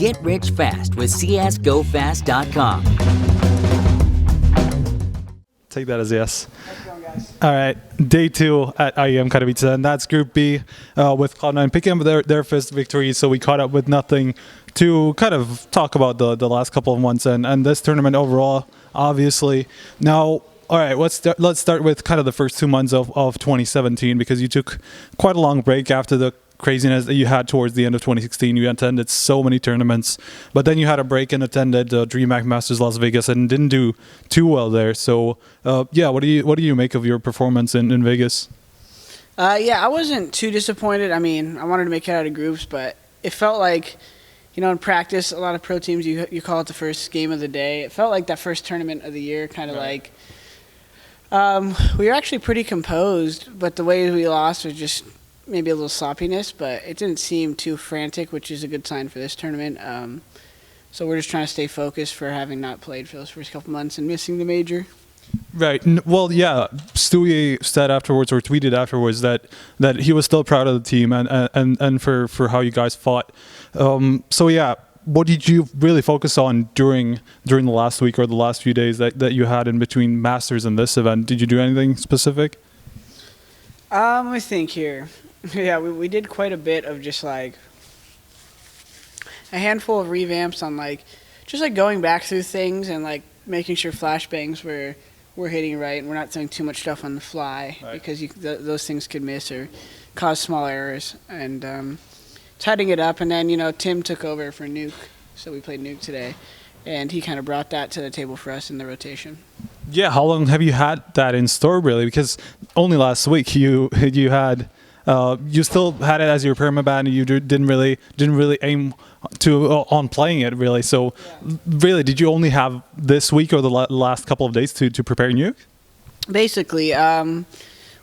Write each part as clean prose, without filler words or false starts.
Get rich fast with csgofast.com. Take that as a yes. All right, day 2 at IEM Katowice, and that's Group B with Cloud9 picking up their first victory. So we caught up with n0thing to kind of talk about the last couple of months and this tournament overall, obviously. Now, all right, let's start with kind of the first 2 months of 2017, because you took quite a long break after the craziness that you had towards the end of 2016. You attended so many tournaments, but then you had a break and attended DreamHack Masters Las Vegas and didn't do too well there. So yeah, what do you make of your performance in Vegas? Yeah, I wasn't too disappointed. I mean, I wanted to make it out of groups, but it felt like, you know, in practice, a lot of pro teams, you call it the first game of the day. It felt like that first tournament of the year, kind of like we were actually pretty composed, but the way we lost was just maybe a little sloppiness, but it didn't seem too frantic, which is a good sign for this tournament. So we're just trying to stay focused for having not played for those first couple months and missing the major. Right. Well, yeah, Stewie said afterwards, or tweeted afterwards, that he was still proud of the team and for how you guys fought. So yeah, what did you really focus on during the last week or the last few days that you had in between Masters and this event? Did you do anything specific? Let me think here. Yeah, we did quite a bit of just like a handful of revamps on like just like going back through things and like making sure flashbangs we're hitting right and we're not throwing too much stuff on the fly, right, because those things could miss or cause small errors, and tidying it up. And then, you know, Tim took over for Nuke, so we played Nuke today, and he kind of brought that to the table for us in the rotation. Yeah, how long have you had that in store, really? Because only last week you had you still had it as your permaban, and you didn't really aim to on playing it, really. So yeah, really, did you only have this week or the last couple of days to prepare Nuke? Basically,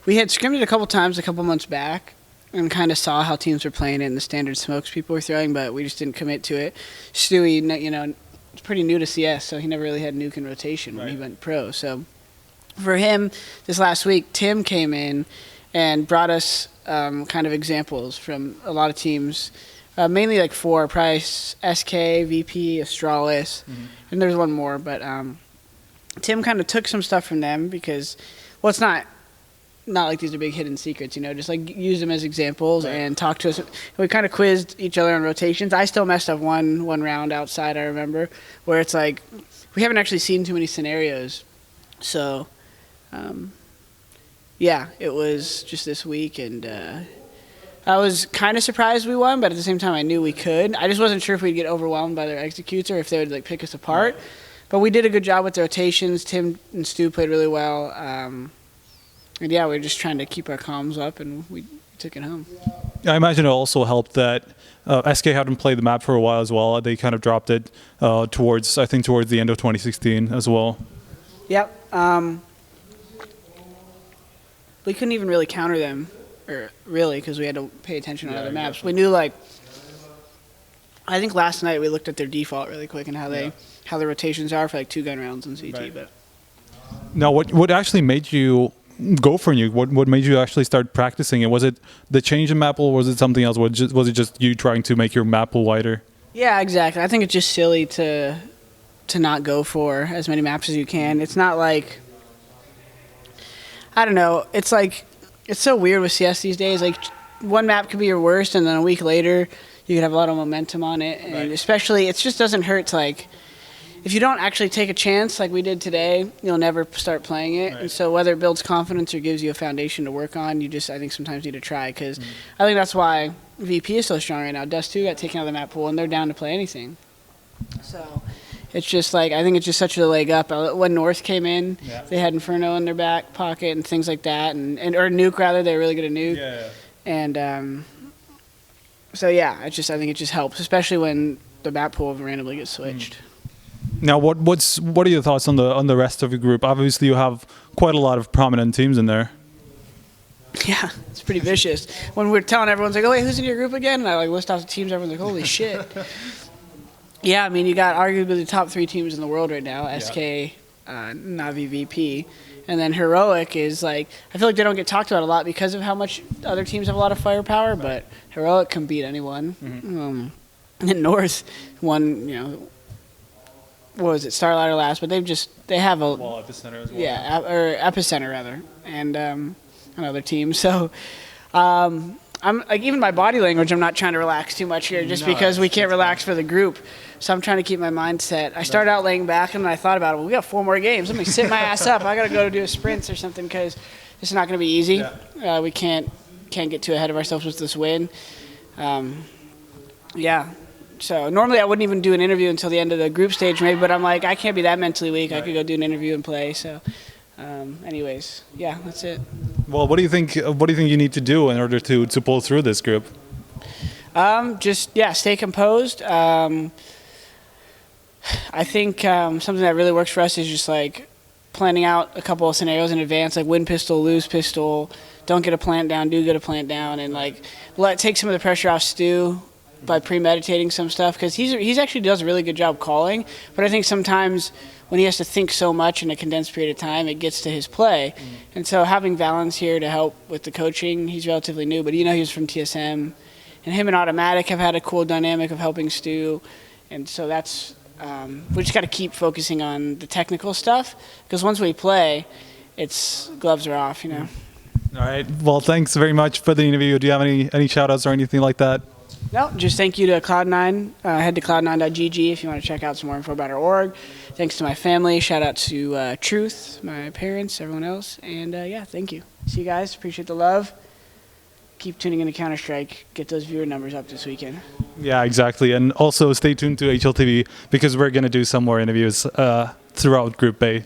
we had scrimmed it a couple times a couple months back and kind of saw how teams were playing it and the standard smokes people were throwing, but we just didn't commit to it. Stewie, you know, it's pretty new to CS, so he never really had Nuke in rotation when he went pro. So for him, this last week, Tim came in and brought us kind of examples from a lot of teams, mainly like 4, Price, SK, VP, Astralis, and there's one more. But Tim kind of took some stuff from them because, well, it's not like these are big hidden secrets, you know, just like use them as examples and talk to us. We kind of quizzed each other on rotations. I still messed up one round outside, I remember, where it's like we haven't actually seen too many scenarios. So yeah, it was just this week, and I was kind of surprised we won, but at the same time I knew we could. I just wasn't sure if we'd get overwhelmed by their executes or if they would like pick us apart. But we did a good job with the rotations. Tim and Stu played really well. And yeah, we were just trying to keep our comms up, and we took it home. I imagine it also helped that SK hadn't played the map for a while as well. They kind of dropped it towards the end of 2016 as well. Yep. We couldn't even really counter them, or really, because we had to pay attention on other maps. We knew, like, I think last night we looked at their default really quick and how the rotations are for like 2-gun rounds in CT. Right. But now, what actually made you go for Nuke? What made you actually start practicing it? Was it the change in map pool, or was it something else? Was it just you trying to make your map pool wider? Yeah, exactly. I think it's just silly to not go for as many maps as you can. It's not like, I don't know. It's like, it's so weird with CS these days. Like, one map could be your worst, and then a week later, you could have a lot of momentum on it. And especially, it just doesn't hurt to, like, if you don't actually take a chance like we did today, you'll never start playing it. And so whether it builds confidence or gives you a foundation to work on, you just, I think, sometimes need to try. Because I think that's why VP is so strong right now. Dust 2 got taken out of the map pool, and they're down to play anything. So it's just like, I think it's just such a leg up. When North came in, they had Inferno in their back pocket and things like that, or Nuke rather. They were really good at Nuke. Yeah. And so yeah, I think it just helps, especially when the map pool randomly gets switched. Now, what are your thoughts on the rest of your group? Obviously, you have quite a lot of prominent teams in there. Yeah, it's pretty vicious. When we're telling everyone's like, "Oh wait, who's in your group again?" And I like list off the teams, everyone's like, "Holy shit!" Yeah, I mean, you got arguably the top 3 teams in the world right now: SK, Navi, VP, and then Heroic is like, I feel like they don't get talked about a lot because of how much other teams have a lot of firepower, but Heroic can beat anyone. And then North won, what was it, Starlighter last, but they have a Epicenter as well. yeah, or Epicenter rather, and another team. So I'm like, even my body language, I'm not trying to relax too much here, just because we can't relax for the group. So I'm trying to keep my mind set. I started out laying back, and then I thought about it. Well, we got 4 more games. Let me sit my ass up. I got to go do a sprints or something, because this is not going to be easy. Yeah. We can't get too ahead of ourselves with this win. Yeah. So normally I wouldn't even do an interview until the end of the group stage, maybe. But I'm like, I can't be that mentally weak. I could go do an interview and play. So, anyways, yeah, that's it. Well, what do you think? What do you think you need to do in order to pull through this group? Stay composed. I think something that really works for us is just like planning out a couple of scenarios in advance, like win pistol, lose pistol, don't get a plant down, do get a plant down, and like take some of the pressure off Stu by premeditating some stuff, because he's actually does a really good job calling, but I think sometimes when he has to think so much in a condensed period of time, it gets to his play. And so having Valens here to help with the coaching, he's relatively new, but he was from TSM, and him and Automatic have had a cool dynamic of helping Stu, and so that's we just got to keep focusing on the technical stuff, because once we play, it's gloves are off, All right. Well, thanks very much for the interview. Do you have any shout-outs or anything like that? No, just thank you to Cloud9. Head to cloud9.gg if you want to check out some more info about our org. Thanks to my family. Shout out to Truth, my parents, everyone else. And thank you. See you guys. Appreciate the love. Keep tuning into Counter-Strike. Get those viewer numbers up this weekend. Yeah, exactly. And also stay tuned to HLTV, because we're going to do some more interviews throughout Group A.